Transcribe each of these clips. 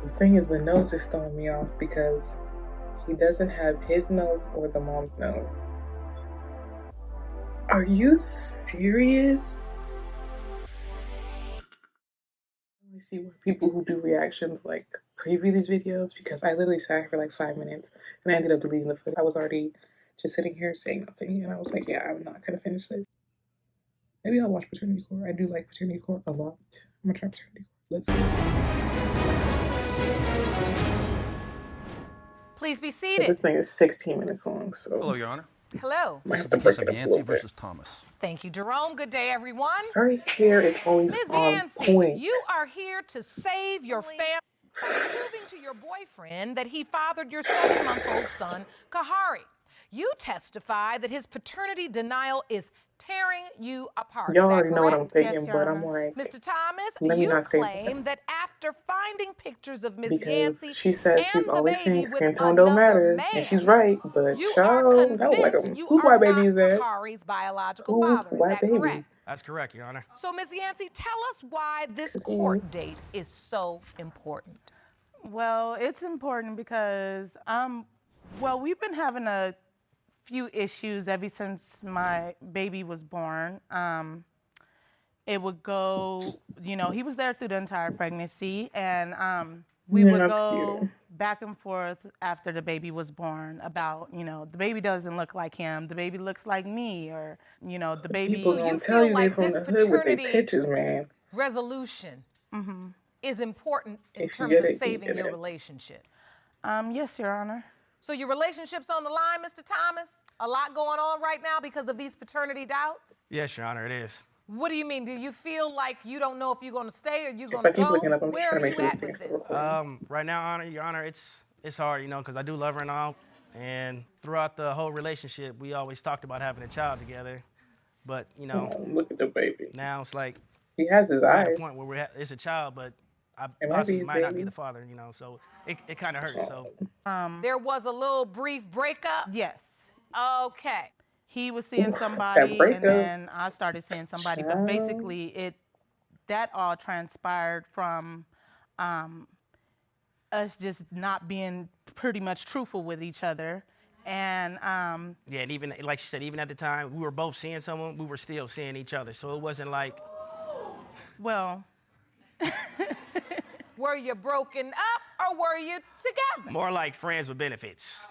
The thing is, the nose is throwing me off because he doesn't have his nose or the mom's nose. Are you serious? I see why people who do reactions like preview these videos, because I literally sat here for like 5 minutes and I ended up deleting the footage. I was already just sitting here saying nothing, and I was like, yeah, I'm not gonna finish this. Maybe I'll watch Paternity Court. I do like Paternity Court a lot. I'm gonna try Paternity Court. Let's see. Please be But seated. this thing is 16 minutes long, so. Hello, Your Honor. Hello. This is the case of Yancey versus Thomas. Thank you, Jerome. Good day, everyone. Her hair is always Ms. on Yancey, point. you are here to save your family by proving to your boyfriend that he fathered your 7-month-old son, Kahari. You testify that his paternity denial is tearing you apart. Y'all already know what I'm thinking, Yes, but Your I'm Honor. like, Mr. Thomas, let me you not say claim that after finding pictures of Ms. because Yancey she said she's and the always saying baby with skin tone don't another matter, man, and she's right, but you are child, that was like convinced a you whose are white baby not is that? Kahari's biological Whose father. Is white that baby? correct? That's correct, Your Honor. So, Ms. Yancey, tell us why this 'Cause court date is so important. Well, it's important because, well, we've been having a few issues ever since my baby was born. It would go, you know, he was there through the entire pregnancy, and we would That's go cute. back and forth after the baby was born about, you know, the baby doesn't look like him, the baby looks like me, or, you know, the baby. People So gonna you tell feel you they like from this the hood with their paternity pictures, man. resolution is important in If you terms get of it, you saving get your it. relationship. Yes, Your Honor. So your relationship's on the line, Mr. Thomas? A lot going on right now because of these paternity doubts? Yes, Your Honor, it is. What do you mean? Do you feel like you don't know if you're going to stay or you're If going I to keep go? looking up, I'm just Where trying are to make you sure this at thing with is still this? recording. Right now, Your Honor, it's hard, you know, because I do love her and all. And throughout the whole relationship, we always talked about having a child together. But, you know, Oh, look at the baby. now it's like He has his we're at a eyes. point where it's a child, but I It might be possibly his might not be baby. the father, you know, so it kind of hurts. So There was a little brief breakup? Yes. Okay. He was seeing That somebody, breakup. and then I started seeing somebody. But Child. basically, that all transpired from us just not being pretty much truthful with each other. And yeah, and even like she said, even at the time we were both seeing someone, we were still seeing each other. So it wasn't like, well, Were you broken up or were you together? more like friends with benefits.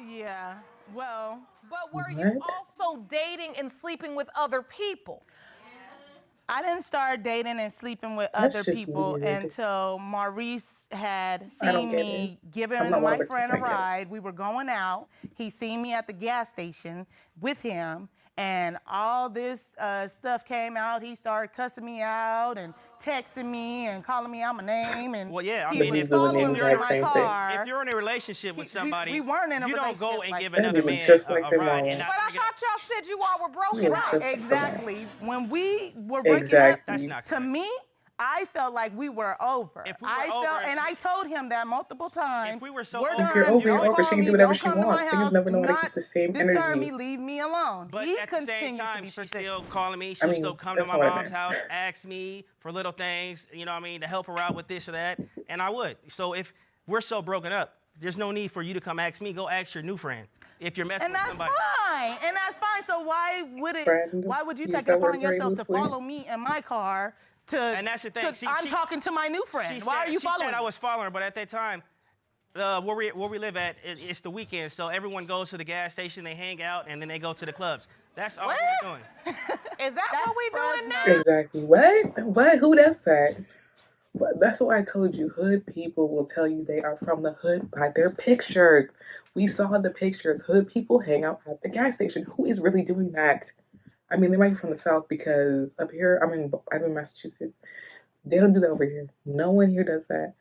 yeah, well, But were you What? also dating and sleeping with other people? I didn't start dating and sleeping with That's other just people weird. until Maurice had I don't seen get me it. giving I'm not my 100% friend a get it. ride. We were going out. He seen me at the gas station with him, and all this stuff came out. He started cussing me out and texting me and calling me out my name. And Well, yeah, I he mean, was if doing the following me in exact my same thing. car. If you're in a relationship with somebody, we weren't in a you don't go relationship and like give that. another They look man just a like their ride mama. and not But I bring it up. thought y'all said you all were broken Yeah, up. just- Exactly. When we were breaking Exactly. That's not up, to correct. me, I felt like we were over. If we were I over- felt, and I told him that multiple times. If we were so we're over- If you're done. over, Don't you're over. call She can me, do whatever don't she come to my wants. Niggas house. never know Do how to not keep the same disturb energy. me. Leave me alone. But he at the same continued to time, be she's persistent. still calling me. She'll mean, still come to that's my what I mom's meant. house, ask me for little things, you know what I mean, to help her out with this or that, and I would. So if we're so broken up, there's no need for you to come ask me. Go ask your new friend if you're messing And with that's somebody. fine. And that's fine. So why would it? Friend, Why would you use take it that word upon very yourself to loosely. follow me in my car? And that's the thing. See, I'm talking to my new friend. Why are you she following said I me? was following her, but at that time, where we live at, it's the weekend, so everyone goes to the gas station, they hang out, and then they go to the clubs. That's all What? we're doing. Is that what That's we doing Fresno. now? Exactly. What? Who does that? But that's why I told you, hood people will tell you they are from the hood by their pictures. We saw the pictures. Hood people hang out at the gas station. Who is really doing that? I mean, they might be from the South because up here, I'm in Massachusetts. They don't do that over here. No one here does that.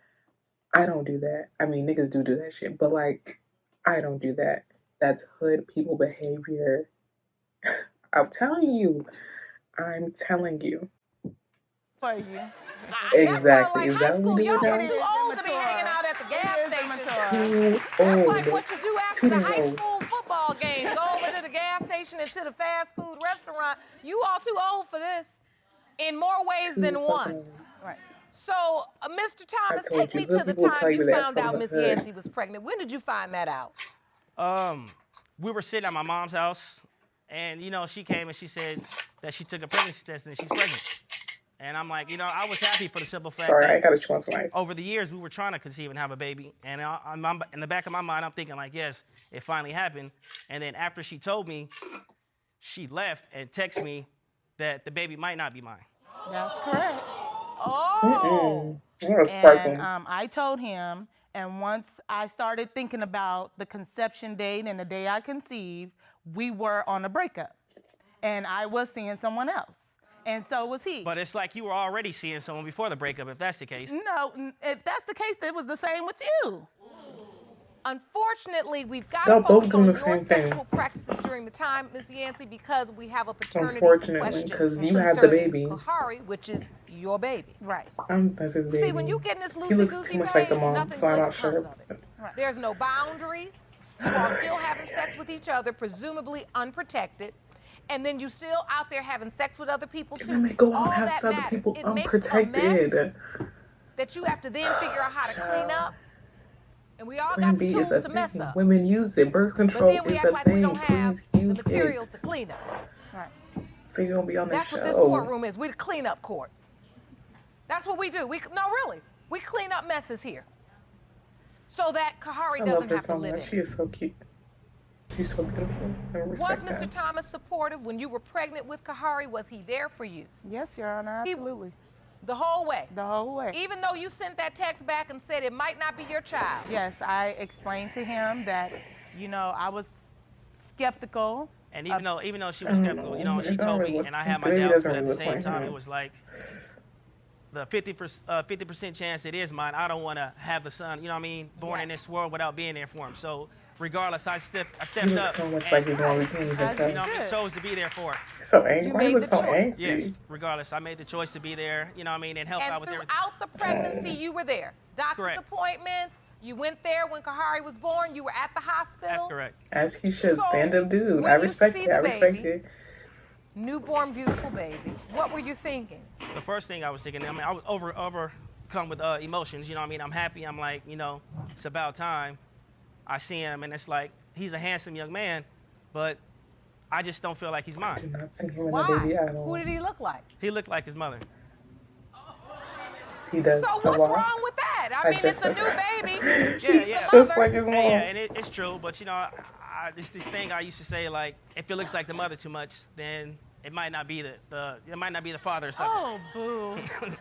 I don't do that. I mean, niggas do that shit, but like, I don't do that. That's hood people behavior. I'm telling you. I'm telling you. For you. Exactly. That sound like Is high that what we school. do Y'all now? are too old to be immature. hanging out at the gas It is station. immature. Too That's old. like what you do after Too the high old. school football game. Go over to the gas station and to the fast food restaurant. You all too old for this in more ways Too than fucking one. old. Right. So, Mr. Thomas, told take you, me hood to the people tell time you you that found from out the Miss hood. Yancey was pregnant. When did you find that out? We were sitting at my mom's house, and she came and she said that she took a pregnancy test and she's pregnant. And I'm like, I was happy for the simple fact Sorry, I that gotta chew on some ice. over the years we were trying to conceive and have a baby. And in the back of my mind, I'm thinking like, yes, it finally happened. And then after she told me, she left and texted me that the baby might not be mine. That's correct. Oh. And I told him, and once I started thinking about the conception date and the day I conceived, we were on a breakup. And I was seeing someone else. And so was he. But it's like you were already seeing someone before the breakup, if that's the case. No, if that's the case, it was the same with you. Unfortunately, we've got Y'all to focus both doing on the your same thing. sexual practices during the time, Miss Yancey, because we have a paternity Unfortunately, question because you had the concerning baby. Kahari, which is your baby. Right. That's his baby. See, when you get in this He looks loosey-goosey too much like the phase, mom, nothing so I'm good not comes sure. of it. There's no boundaries. You are still having sex with each other, presumably unprotected. And then you still out there having sex with other people, too. And then they go out All and have that sex with matters. people It makes a unprotected. mess that you have to then figure out how to clean up. And we all Plan got B the is tools a to mess thing. up. Women use it. Birth But control then we is act a like we thing. don't have Please the use materials it. to clean up. Right. So you're gonna be on the That's show. what this courtroom is. We're the cleanup court. That's what we do. No, really. We clean up messes here. So that Kahari I love doesn't her have so to live much. in She is so cute. She's so beautiful. I Was respect Mr. that. Thomas supportive when you were pregnant with Kahari? Was he there for you Yes, Your Honor, absolutely. the whole way? The whole way. Even though you sent that text back and said it might not be your child? Yes, I explained to him that, I was skeptical. And even though she was skeptical, she told me, and I had my the baby doubts, doesn't but at really the look same like time, him. it was like the 50% chance it is mine. I don't want to have the son, born in this world without being there for him. So regardless, I stepped He up. looks so much like his mom. We can't even As you tell. should. Chose to be there for her. He's so angry. You Why he made looks the so choice. angry? Yes, regardless, I made the choice to be there, and help out And with everything. throughout the pregnancy, you were there. Doctor's Correct. appointments, you went there when Kahari was born, you were at the hospital. That's correct. As he should. So, Stand up dude. when I you respect see it. the I respect baby- it. Newborn, beautiful baby. What were you thinking? The first thing I was thinking, I was overcome with emotions, I'm happy, I'm like, it's about time. I see him, and it's like, he's a handsome young man, but I just don't feel like he's Do mine. not see him in Why? a baby at all. Who did he look like? He looked like his mother. He does. So a what's lot. wrong with that? I mean, just it's a said new that. baby. Yeah, He's yeah. the Just mother. like his mom. Yeah, and it's true, but it's this thing I used to say, like, if it looks like the mother too much, then it might not be the father or something. Oh, boo.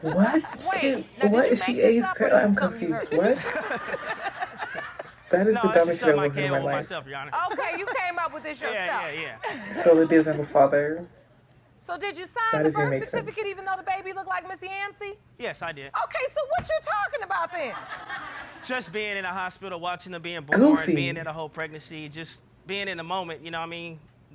What? Wait, now, What did you is she make this a? up, or this I'm is something you confused. heard? What? That is No, the it's dumbest just shit I've something I ever heard in came my up with life. myself, Your Honor. Okay, you came up with this yourself. Yeah. So it does have a father. So did you sign That the doesn't birth make sense. certificate even though the baby looked like Miss Yancey? Yes, I did. Okay, so what you talking about then? Just being in a hospital, watching them being born, Goofy. being in a whole pregnancy, just being in the moment,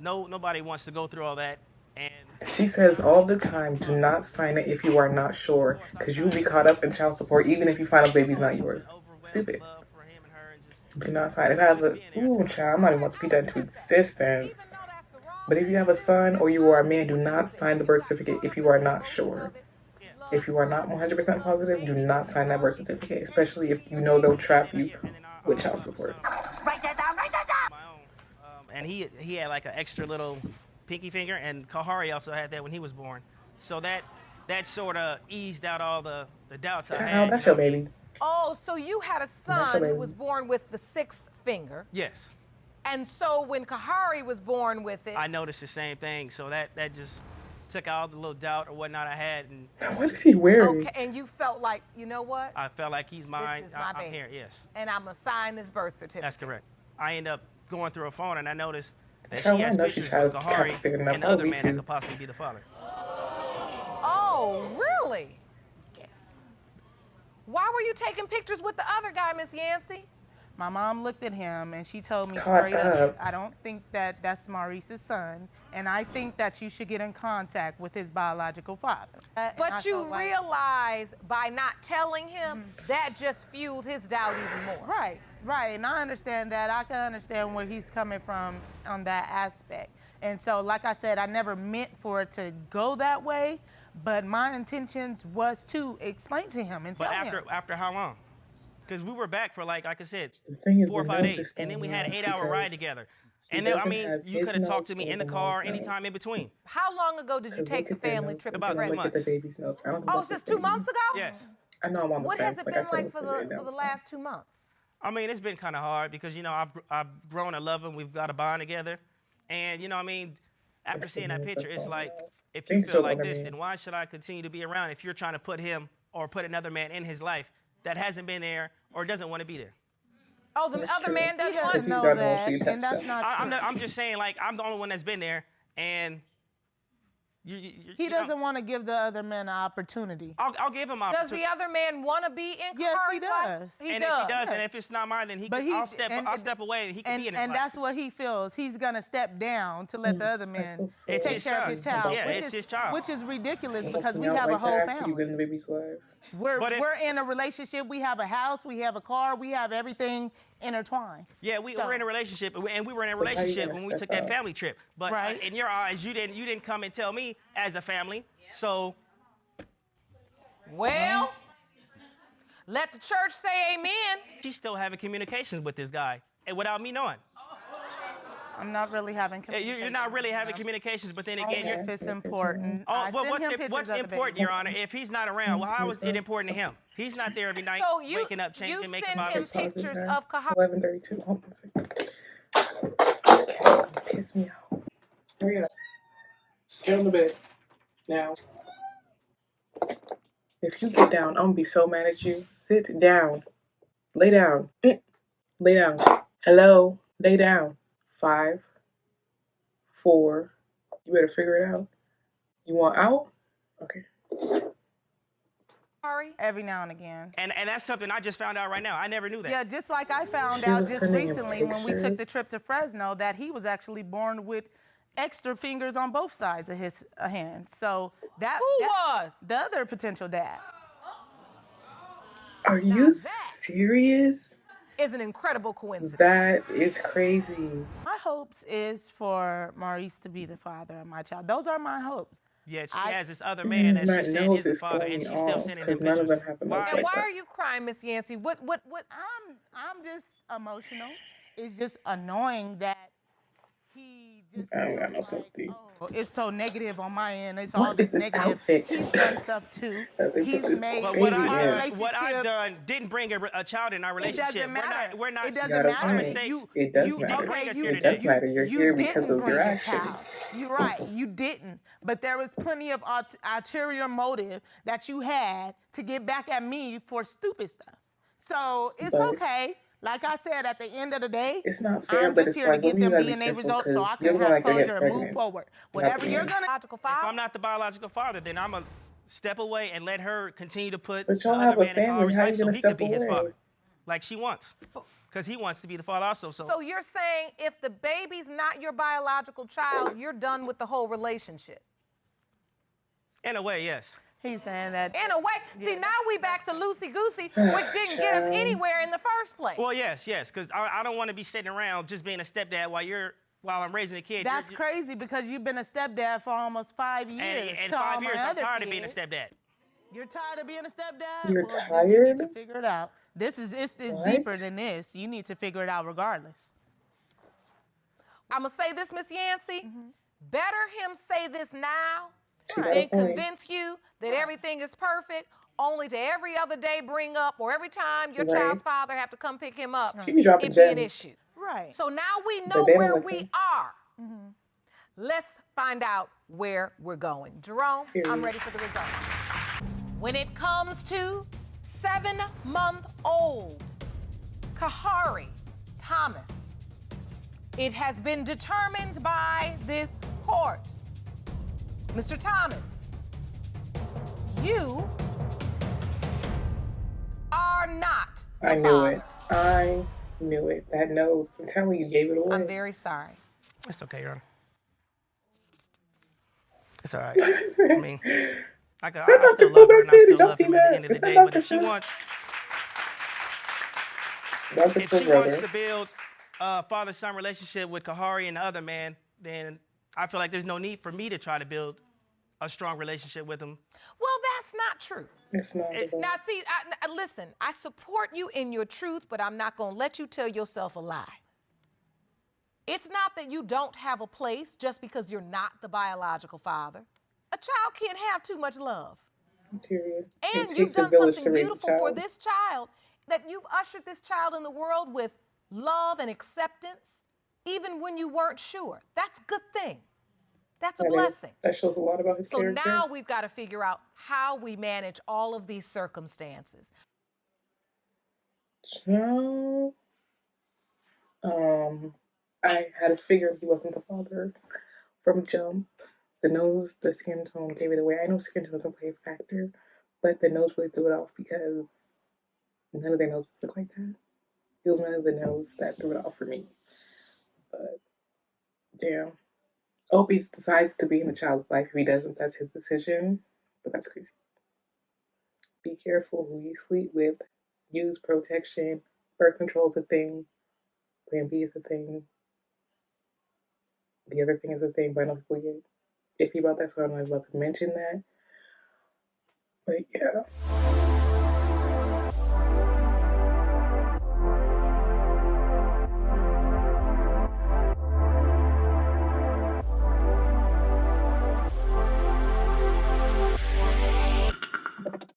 nobody wants to go through all that. And She says all the time, do not sign it if you are not sure, because you'll be caught up in child support even if you find out the baby's not yours. Stupid. love for him and her and just Do not sign it. If I have a, ooh, child, I'm not even going to speak that into existence. But if you have a son or you are a man, do not sign the birth certificate if you are not sure. If you are not 100% positive, do not sign that birth certificate, especially if you know they'll trap you with child support. my own. And he had like an extra little pinky finger, and Kahari also had that when he was born. So that sort of eased out all the doubts I had. Child, that's your baby. Oh, so you had a That's son the who baby. was born with the sixth finger. Yes, And so when Kahari was born with it, I noticed the same thing. So that just took out all the little doubt or whatnot I had, and What is he wearing? okay, and you felt like, you know what? I felt like he's mine. is my I'm baby. here. Yes, And I'm going to sign this birth certificate. that's correct. I ended up going through her phone, and I noticed that Child, she I has know she pictures tries with to Kahari stick it up. and the Oh, other me man that too. could possibly be the father. Oh, really? Yes. Why were you taking pictures with the other guy, Miss Yancey? My mom looked at him and she told me Caught straight up, up. I don't think that that's Maurice's son, and I think that you should get in contact with his biological father. And I But you felt like- realize by not telling him, that just fueled his doubt even more. Right, and I understand that. I can understand where he's coming from on that aspect. And so, like I said, I never meant for it to go that way, But my intentions was to explain to him and tell But him. after how long? Because we were back for like I said, The thing is, 4 or he 5 knows days, this and don't then we had an work 8-hour ride because together. he And then I doesn't mean, have you his could have talked nose to me or in the the car mom's nose. anytime in between. How long ago did you Because take look the at their family noses trip to About and 2 look at the Fresno? months. baby's nose. I don't think Oh, that's it's just his 2 months baby. ago? Yes. I know I'm on the What has fence. it Like I been said, like I'm for sitting the last 2 months? I mean, it's been kind of hard because I've grown to love him. We've got a bond together, and I mean, after That's the seeing that minutes picture, are it's falling like out. if you Thanks feel for like letting this, me. then why should I continue to be around if you're trying to put him or put another man in his life that hasn't been there or doesn't want to be there? Oh, the That's other true. man He doesn't want Because doesn't he know doesn't want that, you to touch and that's them. not true. I'm just saying, like, I'm the only one that's been there, and He doesn't want to give the other man an opportunity. I'll give him Does opportunity. the other man want to be in Yes, he Kahari's life? does. He And does. if he does, yeah. and if it's not mine, then But I'll step away and he can be in his and life. that's what he feels. He's gonna step down to let the other man feel so It's take his care of son. his child. Yeah, which it's is, his child. Which is ridiculous because Helping we out have a like whole that after you've been in family. the baby's life. We're in a relationship. We have a house. We have a car. We have everything intertwined. Yeah, we're in a relationship, and we were in a So how you relationship gonna when we step took that up? family trip. But Right. in your eyes, you didn't come and tell me as a family. So Well, let the church say amen. she's still having communications with this guy, and without me knowing. I'm not really having You're communication. not really having communications, but then again, If it's important. oh, I well, send him pictures what's of the important, baby. Your Honor? If he's not around, well, how is it important to him? He's not there every night, So you waking up, changing, making send him bottles. pictures of Kahari. 11:32. Hold on a second. This cat gonna piss me off. Hurry up. Get on the bed now. If you get down, I'm gonna be so mad at you. Sit down. Lay down. Lay down. Hello. Lay down. 5, 4. You better figure it out. You want out? Okay. Every now and again. And that's something I just found out right now. I never knew that. Yeah, just like I found She out was just sending him recently when we took pictures. the trip to Fresno that he was actually born with extra fingers on both sides of his hand. So that Who was? the other potential dad. Are you serious? Is an incredible coincidence. That is crazy. My hopes is for Maurice to be the father of my child. Those are my hopes. Yeah, she I- has this other man that My she said nose is a is father, and throwing she's me still off sending him because none of pictures. them have a nose Why- And like why that. are you crying, Miss Yancey? What? I'm just emotional. It's just annoying that he just I don't got feels no like, sympathy. oh, it's so negative on my end. It's What all this is this negative. outfit? He's done stuff too. They He's put this made But baby what in. I've done didn't bring a child in our It relationship. doesn't matter. We're not. It doesn't gotta matter. find mistakes. It does you, matter. bring us you, here It does today. matter. You're you here didn't because of bring your your actions. child. You're right. You didn't. But there was plenty of ulterior motive that you had to get back at me for stupid stuff. So it's But- okay. Like I said, at the end of the day, It's not fair, I'm but just it's here like, to what get do you them gotta be DNA careful? results so I Because you're can the one have that could get closure and move pregnant. forward. Not Whatever the you're man. gonna biological If father? I'm not the biological father, then I'm gonna step away and let her continue to put But the y'all other have a man in family. Kari's How life you so gonna he could step be his away? father, like she wants, because he wants to be the father also. So you're saying if the baby's not your biological child, you're done with the whole relationship? In a way, yes. He's saying that. In a way. See, now we back to loosey-goosey, which didn't get us Child. anywhere in the first place. Well, yes, because I don't want to be sitting around just being a stepdad while I'm raising a kid. That's crazy because you've been a stepdad for almost 5 years. And to all 5 my years, I'm other tired of being a kids. stepdad. You're tired of being a stepdad? You're Well, then you need to tired? figure it out. It's What? deeper than this. You need to figure it out regardless. I'm going to say this, Miss Yancey. Better him say this now She got a and point. convince you that everything is perfect, only to every other day bring up, or every time your Right. child's father have to come pick him up, She be dropping it be an gems. issue. Right. So now we know they don't where listen. we are. Let's find out where we're going. Jerome, I'm Period. ready for the results. When it comes to 7-month-old Kahari Thomas, it has been determined by this court. Mr. Thomas, you are not the I knew father. it. I knew it. That nose. I'm telling you, gave it away. I'm very sorry. It's okay, Your Honor. It's all right. I mean, I Dr. still love her, and I Phil still Birthday, love did him y'all at the see end of the that? day. Is that But if she Dr. wants, Dr. if Phil she wants brother. to build a father-son relationship with Kahari and the other man, then I feel like there's no need for me to try to build a strong relationship with him. Well, that's not true. It's not at all. Now, see, listen, I support you in your truth, but I'm not going to let you tell yourself a lie. It's not that you don't have a place just because you're not the biological father. A child can't have too much love. Period. And It you've takes a done village something to raise a beautiful for child. this child, that you've ushered this child in the world with love and acceptance, even when you weren't sure. That's a good thing. That's a blessing. That shows a lot about his character. So now we've got to figure out how we manage all of these circumstances. No. I had to figure he wasn't the father from jump. The nose, the skin tone gave it away. I know skin tone doesn't play a factor, but the nose really threw it off because none of their noses look like that. It was one of the nose that threw it off for me. But damn. I hope he decides to be in the child's life. If he doesn't, that's his decision. But that's crazy. Be careful who you sleep with. Use protection. Birth control is a thing. Plan B is a thing. The other thing is a thing, but I know people get iffy about that, so I'm not about to mention that. But yeah.